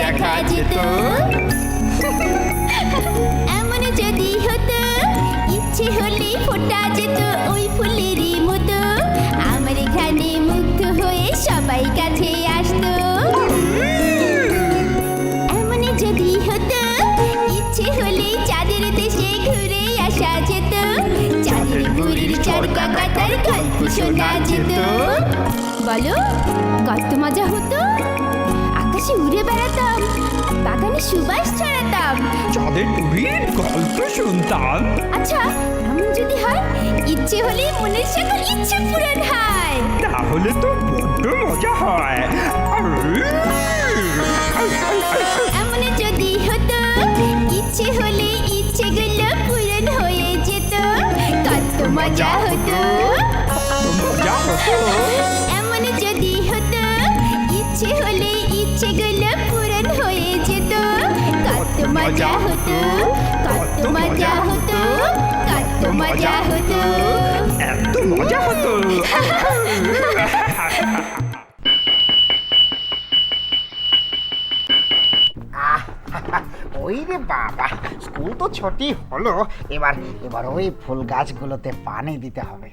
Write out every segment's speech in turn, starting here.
দেখা যেত। এমন যদি হতো ইচ্ছে হলেই ফোটা যেত ওই ফুলেরই মতো, আমার এখানে মুগ্ধ হয়ে সবাই কাছে আসতো। এমন যদি হতো ইচ্ছে হলেই চাঁদের দেশে ঘুরে আসা যেত, চাঁদের বুড়ির চরকা কাটার গল্প শোনা যেত। বলো কত মজা হতো, আকাশে উড়ে বেড়াতাম, বাগানে সুবাস ছড়াতাম, চাঁদের বুড়ির গল্প শুনতাম। আচ্ছা এমন যদি হয় ইচ্ছে হলে মনের সকল ইচ্ছে পূরণ হয়, তাহলে তো বড্ড মজা হয়। এমন যদি হতো ইচ্ছে হলে ইচ্ছেগুলো পূরণ হয়ে যেত, কত মজা হতো। মজা হতো। এমন যদি হতো ইচ্ছে হলে ইচ্ছেগুলো পূরণ হয়ে যেত, কত মজা হতো, কত মজা হতো, কত মজা হতো। এত মজা হতো। ওই রে বাবা, স্কুল তো ছুটি হলো, এবার এবার ওই ফুল গাছগুলোতে পানি দিতে হবে।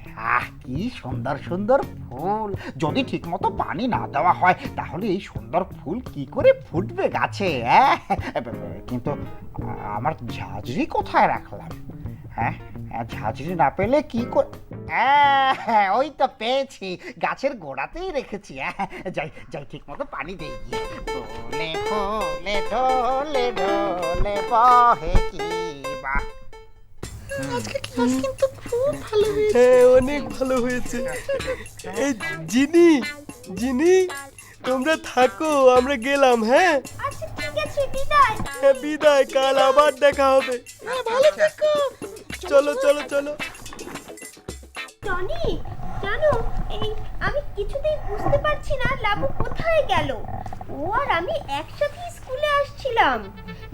কি সুন্দর সুন্দর ফুল, যদি ঠিকমতো পানি না দেওয়া হয় তাহলে এই সুন্দর ফুল কি করে ফুটবে গাছে? কিন্তু আমার ঝাঁঝরি কোথায় রাখলাম? হ্যাঁ, ঝাঁঝরি না পেলে কি করে? ওই তো পেয়েছি, গাছের গোড়াতেই রেখেছি। যাই যাই, ঠিক মতো পানি দেই। ফুলে ফুলে ঢলে ঢলে বহে কি বাহ। আজকে ক্লাস কিন্তু খুব ভালো হয়েছে। হ্যাঁ, অনেক ভালো হয়েছে। এই জিনি জিনি, তোমরা থাকো, আমরা গেলাম। হ্যাঁ আচ্ছা ঠিক আছে, বিদায়। হ্যাঁ, বিদায়, কাল আবার দেখা হবে। ভালো থেকো। চলো চলো চলো। টনি, জানো এই আমি কিছুতেই বুঝতে পারছি না লাবু কোথায় গেল। ও আর আমি একসাথে স্কুলে আসছিলাম,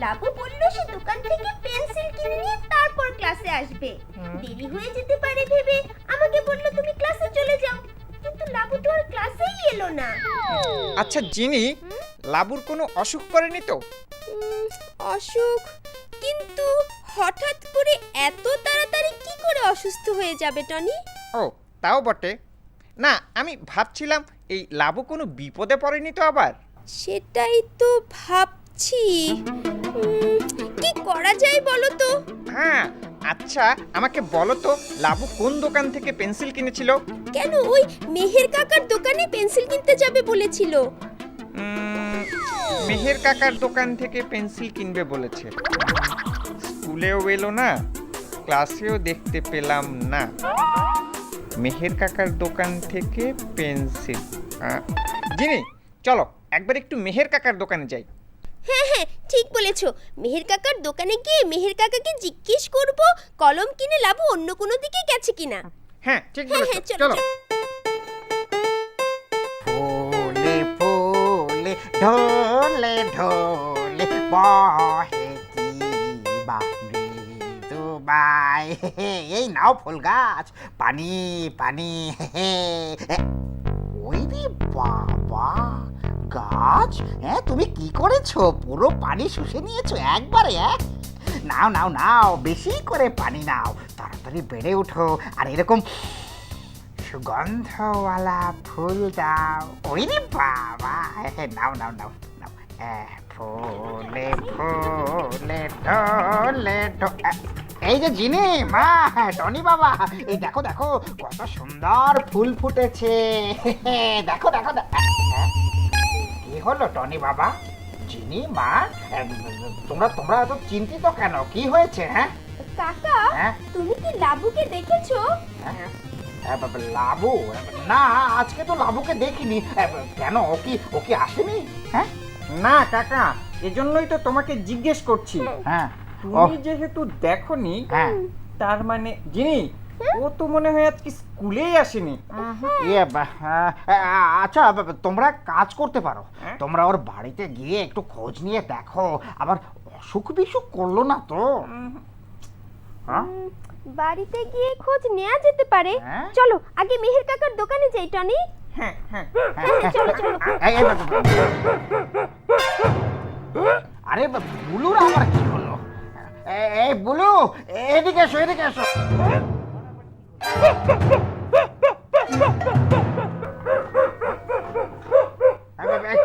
লাবু বলল সে দোকান থেকে পেন্সিল কিনে নিয়ে তারপর ক্লাসে আসবে, দেরি হয়ে যেতে পারে ভেবে আমাকে বলল তুমি ক্লাসে চলে যাও, কিন্তু লাবু তো আর ক্লাসেই এলো না। আচ্ছা জিনি, লাবুর কোনো অসুখ করেনি তো? অসুখ? কিন্তু হঠাৎ করে এত তাড়াতাড়ি কি করে অসুস্থ হয়ে যাবে টনি? ও তাও বটে। না, আমি ভাবছিলাম এই লাবু কোনো বিপদে পড়েনি তো আবার? সেটাই তো ভাবছি, কি করা যায় বলো তো? হ্যাঁ, আচ্ছা আমাকে বলো তো, লাবু কোন দোকান থেকে পেন্সিল কিনেছিল? কেন, ওই মেহের কাকার দোকানে পেন্সিল কিনতে যাবে বলেছিল। মেহের কাকার দোকান থেকে পেন্সিল কিনবে বলেছে, স্কুলেও এলো না, ক্লাসেও দেখতে পেলাম না। মেহের কাকার দোকান থেকে পেন্সিল। জিনি চলো একবার একটু মেহের কাকার দোকানে যাই। হ্যাঁ হ্যাঁ, ঠিক বলেছো। মেহের কাকার দোকানে গিয়ে মেহের কাকাকে জিজ্ঞেস করব কলম কিনে লাবু অন্য কোনো দিকে গেছে কিনা। হ্যাঁ ঠিক হ্যাঁ, বলেছো, হ্যাঁ, চলো, চলো। ফুলে ফুলে ঢলে ঢলে বহে কি বা মৃদুবাই। এই নাও ফুল গাছ, পানি পানি। ওই রে বাবা, গাছ তুমি কি করেছো? পুরো পানি শুষে নিয়েছো একবারে। নাও নাও নাও, বেশি করে পানি নাও, তাড়াতাড়ি বেড়ে ওঠো, আর এরকম সুগন্ধওয়ালা ফুল দাও। ওই রে বাবা, নাও নাও নাও নাও। ফুলে ফুলে ঢলে এই যে জিনি মা, টনি বাবা, এই দেখো দেখো কত সুন্দর ফুল ফুটেছে। দেখো দেখো। কি হলো টনি বাবা, জিনি মা, তোমরা তোমরা এত চিন্তিত কেন? কি হয়েছে? হ্যাঁ কাকা, তুমি কি লাবুকে দেখেছো? লাবু? না, আজকে তো লাবুকে দেখিনি। কেন, ও কি আসেনি? হ্যাঁ না কাকা, এজন্যই তো তোমাকে জিজ্ঞেস করছি। হ্যাঁ, তুমি যেহেতু দেখোনি, হ্যাঁ, তার মানে জিনি ও তো মনে হয় আজকে স্কুলেই আসেনি। আচ্ছা তোমরা কাজ করতে পারো, তোমরা ওর বাড়িতে গিয়ে একটু খোঁজ নিয়ে দেখো, আবার অসুখ বিসুখ করলো না তো? বাড়িতে গিয়ে খোঁজ নেওয়া যেতে পারে। চলো আগে মেহের কাকার দোকানে যাই টনি। হ্যাঁ হ্যাঁ, চলো চলো। আরে বুলুর আবার কি হলো? এই বুলু, এদিকে এসো, এদিকে এসো।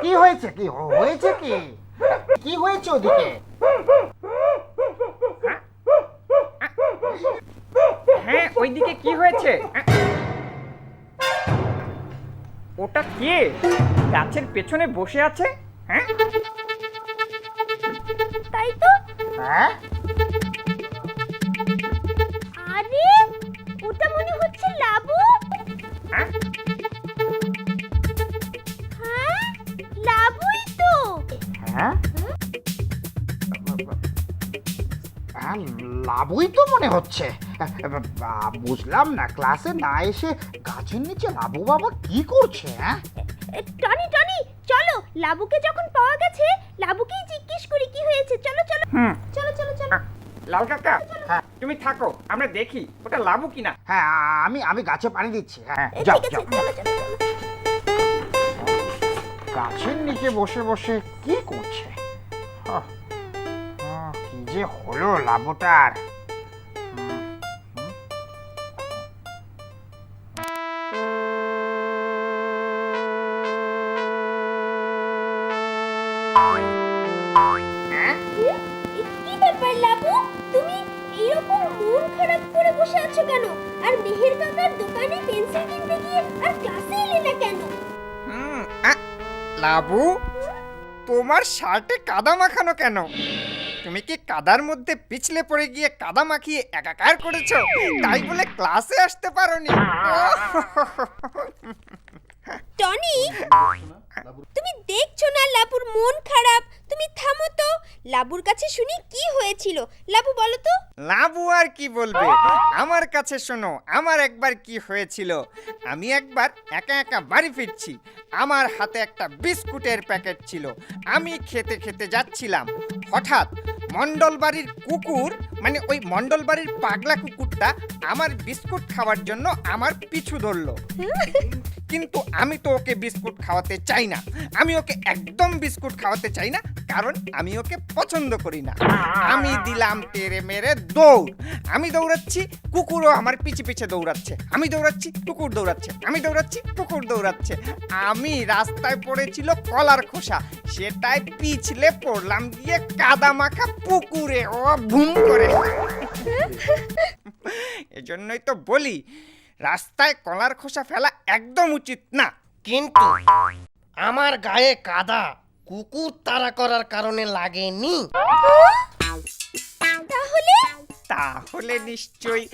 কি হয়েছে, কি হয়েছে, কি কি হয়েছে ওদিকে? হ্যাঁ ওইদিকে কি হয়েছে? ওটা কে গাছের পেছনে বসে আছে? হ্যাঁ তাই তো। হ্যাঁ, আরে ওটা মনে হচ্ছে লাবু। হ্যাঁ? হ্যাঁ, লাবুই তো। হ্যাঁ, হ্যাঁ, লাবুই তো মনে হচ্ছে। বুঝলাম না, ক্লাসে না এসে গাছের নিচে লাবু বাবা কি করছে? হ্যাঁ, টনি টনি চলো, লাবুকে যখন পাওয়া গেছে লাবুকেই জিজ্ঞেস করি কি হয়েছে। চলো চলো হুম। চলো চলো চলো। লাল কাকা হ্যাঁ, তুমি থাকো, আমরা দেখি ওটা লাবু কিনা। হ্যাঁ, আমি গাছে পানি দিচ্ছি। হ্যাঁ, এ, যাও ঠিক আছে, যাও। চলো চলো চলো। গাছের নিচে বসে বসে কি করছে? আহ, কি যে হলো লাবুটার? কি ব্যাপার লাবু, তুমি এরকম মন খারাপ করে বসে আছো কেন? আর মেহের কাকার দোকানে পেন্সিল কিনতে গিয়ে আর ক্লাসে এলে না কেন? লাবু তোমার শার্টে কাদা মাখানো কেন? তুমি কি কাদার মধ্যে পিছলে পড়ে গিয়ে কাদা মাখিয়ে একাকার করেছো, তাই বলে ক্লাসে আসতে পারোনি? টনি, তুমি দেখছো না লাবুর মন খারাপ? তুমি থামো তো, লাবুর কাছে শুনি কি হয়েছিল। লাবু বলো তো। লাবু আর কি বলবে, আমার কাছে শোনো আমার একবার কি হয়েছিল। আমি একবার একা একা বাড়ি ফিরছি, আমার হাতে একটা বিস্কুটের প্যাকেট ছিল। আমি খেতে খেতে যাচ্ছিলাম, হঠাৎ মণ্ডল বাড়ির কুকুর, মানে ওই মণ্ডল বাড়ির পাগলা কুকুরটা আমার বিস্কুট খাওয়ার জন্য আমার পিছু ধরলো। কিন্তু আমি তো ওকে বিস্কুট খাওয়াতে চাই না, আমি ওকে একদম বিস্কুট খাওয়াতে চাই না, কারণ আমি ওকে পছন্দ করি না। আমি দিলাম তেরে মেরে দৌড়, আমি দৌড়াচ্ছি, কুকুরও আমার পিছে পিছে দৌড়াচ্ছে। আমি দৌড়াচ্ছি, কুকুর দৌড়াচ্ছে, আমি দৌড়াচ্ছি, কুকুর দৌড়াচ্ছে। আমি রাস্তায় পড়েছিল কলার খোসা, সেটাই পিছলে পড়লাম গিয়ে কাদা মাখা পুকুরে। ও ভুম করে। এজন্যই তো বলি রাস্তায় কলার খোসা ফেলা একদম উচিত না। কিন্তু আমার গায়ে কাদা কুকুর তাড়া করার কারণে লাগেনি। তাহলে তাহলে নিশ্চয়ই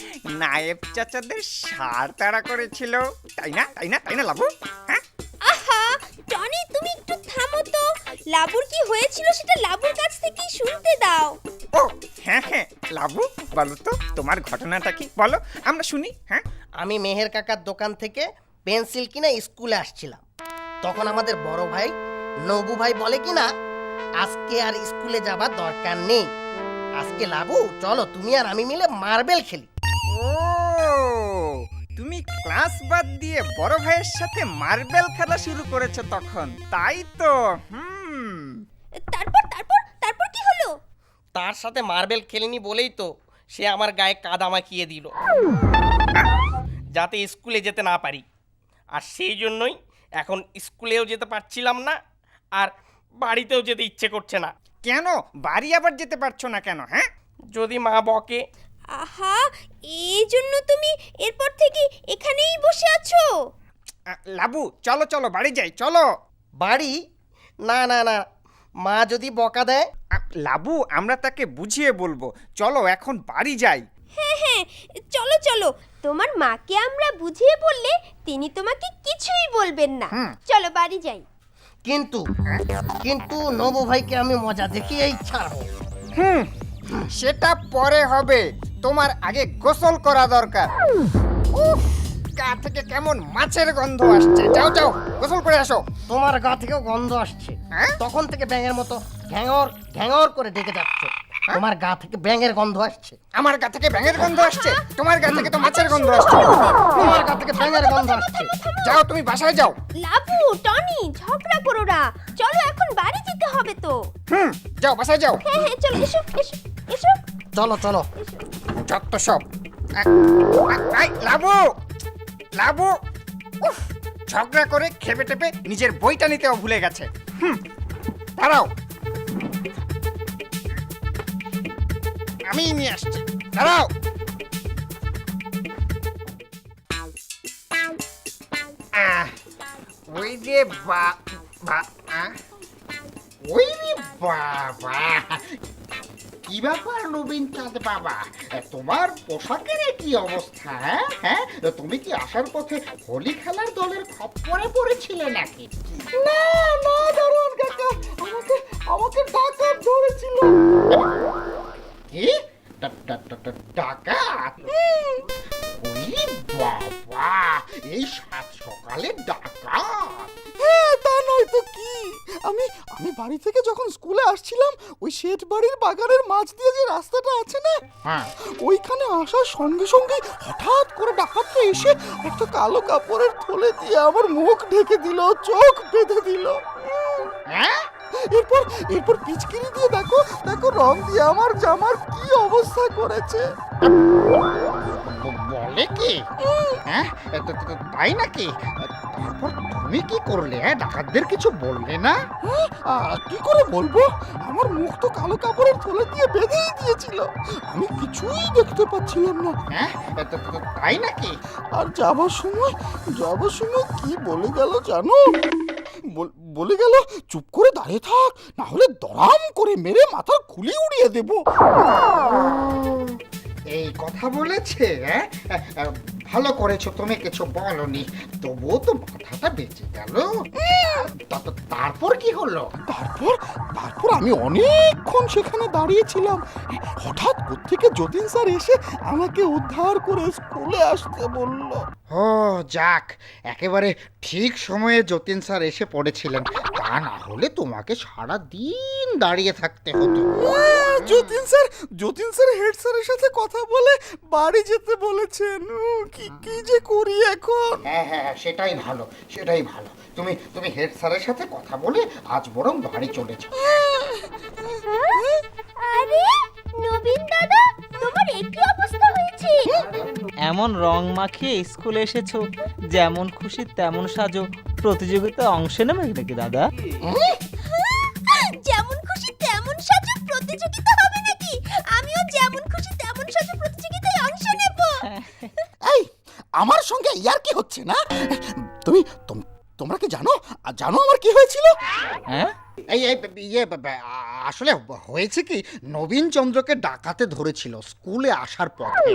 নায়েব চাচাদের সার তাড়া করেছিল, তাই না? তাই না? তাই না লাবু? হ্যাঁ? আহা টনি, তুমি একটু থামো তো। লাবুর কি হয়েছিল সেটা লাবুর কাছ থেকেই শুনতে দাও। ও হ্যাঁ হ্যাঁ, লাবু বলো তো তোমার ঘটনাটা কি, বলো আমরা শুনি। হ্যাঁ, আমি মেহের কাকার দোকান থেকে পেন্সিল কিনে স্কুলে আসছিলাম। তখন আমাদের বড় ভাই নবু ভাই বলে কি না, আজকে আর স্কুলে যাবার দরকার নেই, আজকে লাবু চলো তুমি আর আমি মিলে মার্বেল খেলি। ও তুমি ক্লাস বাদ দিয়ে বড় ভাইয়ের সাথে মার্বেল খেলা শুরু করেছো তখন, তাই তো? তারপর তারপর তারপর কি হলো? তার সাথে মার্বেল খেলিনি বলেই তো সে আমার গায়ে কাদা মাখিয়ে দিল, যাতে স্কুলে যেতে না পারি। আর সেই জন্যই এখন স্কুলেও যেতে পারছিলাম না, আর বাড়িতেও যেতে ইচ্ছে করছে না। কেন বাড়ি আবার যেতে পারছো না কেন? হ্যাঁ, যদি মা বকে। আহা, এই জন্য তুমি এরপর থেকে এখানেই বসে আছো? লাবু চলো চলো বাড়ি যাই, চলো। বাড়ি? না না না, মা যদি বকা দেয়। লাবু আমরা তাকে বুঝিয়ে বলবো, চলো এখন বাড়ি যাই। হ্যাঁ হ্যাঁ, চলো চলো। তোমার মাকে আমরা বুঝিয়ে বললে তিনি তোমাকে কিছুই বলবেন না। চলো বাড়ি যাই। কিন্তু কিন্তু নবু ভাইকে আমি মজা দেখিয়েই ছাড়বো। সেটা পরে হবে, তোমার আগে গোসল করা দরকার। উফ, গা থেকে কেমন মাছের গন্ধ আসছে, যাও যাও গোসল করে আসো। তোমার গা থেকেও গন্ধ আসছে, হ্যাঁ? তখন থেকে ব্যাঙের মতো ঘ্যাঙর ঘ্যাঙর করে ডেকে যাচ্ছে। তোমার গা থেকে ব্যাঙের গন্ধ আসছে। আমার গা থেকে ব্যাঙের গন্ধ আসছে, তোমার গা থেকে তো মাছের গন্ধ আসছে। তোমার গা থেকে ব্যাঙের গন্ধ আসছে। যাও তুমি বাসায় যাও। লাবু টনি ঝগড়া করো না, চলো এখন বাড়ি যেতে হবে তো। যাও বাসায় যাও। হ্যাঁ হ্যাঁ চলো, এসো এসো এসো। চলো চলো। যত সব। লাবু লাবু, উফ, ঝগড়া করে খেপে টেপে নিজের বইটা নিতেও ভুলে গেছে। দাঁড়াও, আমি নিয়ে আসছি, দাঁড়াও। ওই রে ওই রে বাবা, কি ব্যাপার নবীন চাঁদ বাবা, তোমার পোশাকের কি অবস্থা? হ্যাঁ, তুমি কি আসার পথে হোলি খেলার দলের খপ্পরে পড়েছিলে নাকি? না না দারোয়ান কাকা, আমাকে ডাকাত ধরেছিল। কি ডাকাত? ওই বাবা, এই সাত সকালে ডাকাত? হ্যাঁ, তা নয় তো কি। আমি বাড়ি থেকে যখন স্কুলে আসছিলাম, ওই শেঠ বাড়ির বাগানের মাঝ দিয়ে যে রাস্তাটা আছে না, হ্যাঁ, ওইখানে আসার সঙ্গে সঙ্গে হঠাৎ করে ডাকাতটা এসে একটা কালো কাপড়ের থলে দিয়ে আমার মুখ ঢেকে দিল, চোখ বেঁধে দিল। হ্যাঁ, এরপর পিচকিরি দিয়ে দেখো রং দিয়ে আমার জামার কি অবস্থা করেছে। বলে কি? হ্যাঁ, তাই নাকি? তারপর তুমি কি করলে? ডাকাতদের কিছু বললে না? কি করে বলবো, আমার মুখ তো কালো কাপড়ের থলে দিয়ে বেঁধেই দিয়েছিল, আমি কিছুই দেখতে পাচ্ছিলাম না। হ্যাঁ, তাই নাকি? আর যাবার সময় কি বলে গেল জানো? বলে গেল, চুপ করে দাঁড়িয়ে থাক, না হলে দরাম করে মেরে মাথার খুলি উড়িয়ে দেব। এই কথা বলেছে? হ্যাঁ, ভালো করেছো তুমি কিছু বলনি, তবুও তো মাথাটা বেঁচে গেল। তারপর কি হলো? তারপর আমি অনেকক্ষণ সেখানে দাঁড়িয়েছিলাম, হঠাৎ কোত্থেকে যতীন স্যার এসে আমাকে উদ্ধার করে স্কুলে আসতে বলল। ও যাক, একেবারে ঠিক সময়ে যতীন স্যার এসে পড়েছিলেন, তা না হলে তোমাকে সারা দিন দাঁড়িয়ে থাকতে হতো। যতীন স্যার হেড স্যারের সাথে কথা বলে বাড়ি যেতে বলেছেন। কি যে করি এখন। হ্যাঁ, সেটাই ভালো। তুমি হেড স্যারের সাথে কথা বলে আজ বরং বাড়ি চলে যাও। আরে নবীন দাদা, তোমার একই অবস্থা হয়েছে। এমন রং মাখিয়ে স্কুলে এসেছো, যেমন খুশি তেমন সাজো, প্রতিযোগিতায় অংশ নেবে নাকি দাদা? যেমন খুশি তেমন সাজো প্রতিযোগিতা হবে নাকি? আমিও যেমন খুশি তেমন সাজো প্রতিযোগিতায় অংশ নেব। এই, আমার সঙ্গে ইয়ার কি হচ্ছে না? তোমরা কি জানো আমার কি হয়েছিল? হ্যাঁ, আসলে হয়েছে কি, নবীন চন্দ্রকে ডাকাতে ধরেছিল স্কুলে আসার পথে।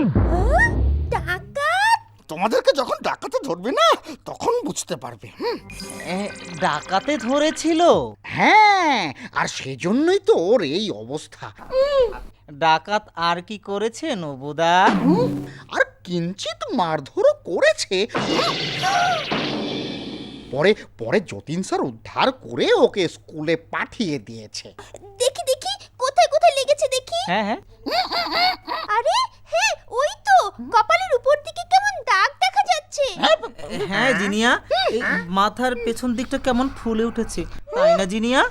ডাকাত? তোমাদেরকে যখন ডাকাতে ধরবে না, তখন বুঝতে পারবে। ডাকাতে ধরেছিল? হ্যাঁ, আর সেজন্যই তো ওর এই অবস্থা। ডাকাত আর কি করেছে নবুদা? আর কিঞ্চিত মারধরও করেছে। পরে যতীন স্যার উদ্ধার করে ওকে স্কুলে পাঠিয়ে দিয়েছে। দেখি কোথায় কোথায় লেগেছে দেখি। হ্যাঁ, আরে হ্যাঁ, ওই তো কপালের উপর দিকে কেমন দাগ দেখা যাচ্ছে। হ্যাঁ জিনিয়া, এই মাথার পেছন দিকটা কেমন ফুলে উঠেছে, তাই না জিনিয়া?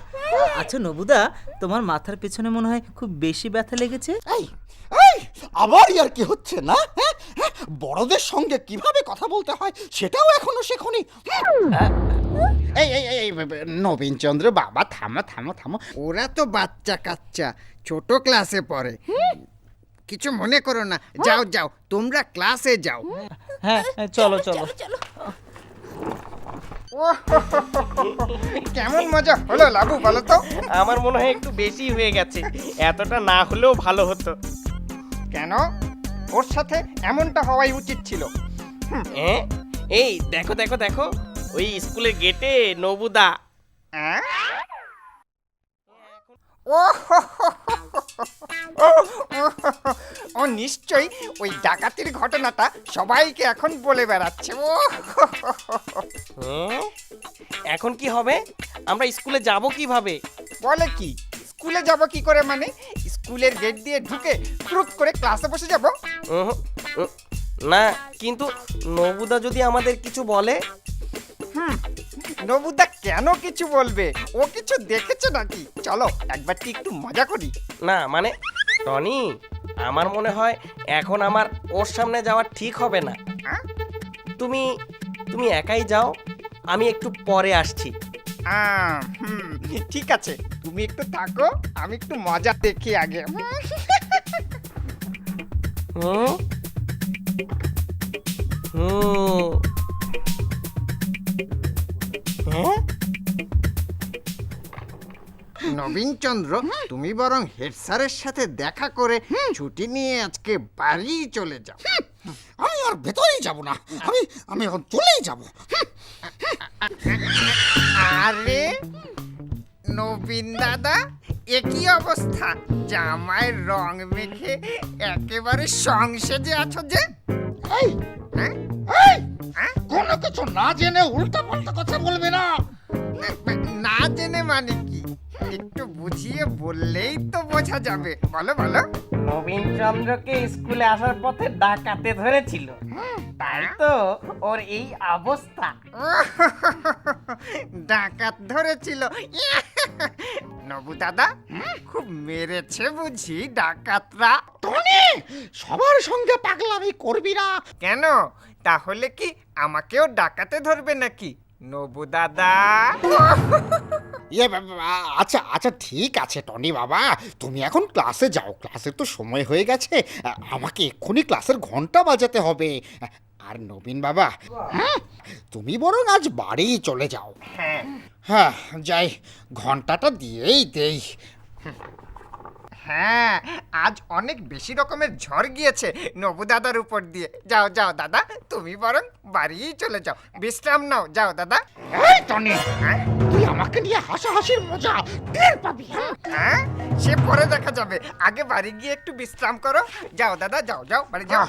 আচ্ছা নবুদা, তোমার মাথার পেছনে মনে হয় খুব বেশি ব্যথা লেগেছে। এই, আবার ইয়ার কি হচ্ছে না? বড়দের সঙ্গে কিভাবে কথা বলতে হয় সেটাও এখনো শেখনি। এই নবীন চন্দ্র বাবা, থামো। ওরা তো বাচ্চা কাচ্চা, ছোট ক্লাসে পড়ে, কিছু মনে করো না। যাও তোমরা ক্লাসে যাও। হ্যাঁ, চলো। কেমন মজা হলো লাবু, বলো তো? আমার মনে হয় একটু বেশি হয়ে গেছে, এতটা না হলেও ভালো হতো। কেন? ওর সাথে এমনটা হওয়াই উচিত ছিল। এই দেখো ওই স্কুলের গেটে নবুদা। ও নিশ্চয়ই ওই ডাকাতির ঘটনাটা সবাইকে এখন বলে বেড়াচ্ছে। এখন কি হবে? আমরা স্কুলে যাব কিভাবে? বলে কি, স্কুলে যাব কি করে মানে? স্কুলের গেট দিয়ে ঢুকে ট্রুক করে ক্লাসে বসে যাব? না, কিন্তু নবুদা যদি আমাদের কিছু বলে? নবুদা কেন কিছু বলবে? ও কিছু দেখেছে নাকি? চলো একবার কি একটু মজা করি। না মানে টনি, আমার মনে হয় এখন আমার ওর সামনে যাওয়া ঠিক হবে না। তুমি তুমি একাই যাও, আমি একটু পরে আসছি। ঠিক আছে, তুমি একটু থাকো, আমি একটু মজা দেখি আগে। হুম হুম হ্যাঁ নবীনচন্দ্র, তুমি বরং হেড স্যারের সাথে দেখা করে ছুটি নিয়ে আজকে বাড়ি চলে যাও। আমি আর ভেতরেই যাব না, আমি এখন চলেই যাব। আরে নবীন দাদা, একই অবস্থা, জামায় রং মেখে একেবারে সংসেজে আছো যে। এই হ্যাঁ? এই কোনো কিছু না জেনে উল্টা পাল্টা কথা বলবে না। না জেনে মানে কি? একটু বুঝিয়ে বললেই তো বোঝা যাবে। বলো বলো। নবীনচন্দ্রকে স্কুলে আসার পথে ডাকাতে ধরেছিল, তাই তো ওর এই অবস্থা। ডাকাত ধরেছিল? নবু দাদা, খুব মেরেছে বুঝি ডাকাতরা? টনি, সবার সঙ্গে পাগলামি করবি না। কেন, তাহলে কি আমাকেও ডাকাতে ধরবে নাকি নবু দাদা? আচ্ছা আচ্ছা ঠিক আছে টনি বাবা, তুমি এখন ক্লাসে যাও, ক্লাসের তো সময় হয়ে গেছে, আমাকে এক্ষুনি ক্লাসের ঘন্টা বাজাতে হবে। আর নবীন বাবা, তুমি বরং আজ বাড়ি চলে যাও। হ্যাঁ যাই, ঘন্টাটা দিয়েই দেই। হ্যাঁ, আজ অনেক বেশি রকমের ঝড় গিয়েছে নবু দাদার উপর দিয়ে। যাও যাও দাদা, তুমি বরং বাড়ি চলে যাও, বিশ্রাম নাও। যাও দাদা। এই টনি, তুই আমাকে নিয়ে হাসাহাসির মজা টের পাবি। হ্যাঁ, সে পরে দেখা যাবে, আগে বাড়ি গিয়ে একটু বিশ্রাম করো। যাও দাদা, যাও যাও, বাড়ি যাও।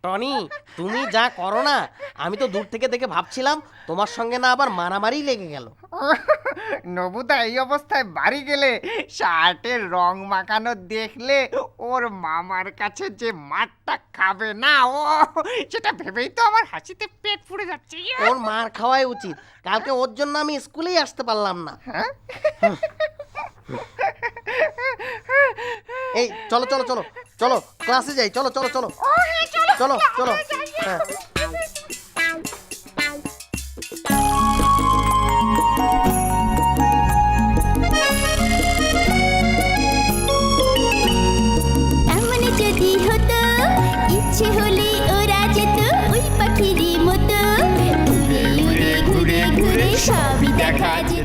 টনি, তুমি যা করো না, আমি তো দূর থেকে দেখে ভাবছিলাম তোমার সঙ্গে না আবার মারামারি লেগে গেল। নবুদা এই অবস্থায় বাড়ি গেলে শার্টের রং মাখানো দেখলে ওর মামার কাছে যে মারটা খাবে না ও, সেটা ভেবেই তো আমার হাসিতে পেট ফুলে যাচ্ছে। ওর মার খাওয়াই উচিত, কালকে ওর জন্য আমি স্কুলেই আসতে পারলাম না। এই চলো চলো চলো চলো, ক্লাসে যাই, চলো চলো চলো চলো চলো। হ্যাঁ এমন যদি হতো, ইচ্ছে হলে ওরা যেত ওই পাখিরই মতো, উড়ে উড়ে ঘুরে ঘুরে সবই দেখা যেত।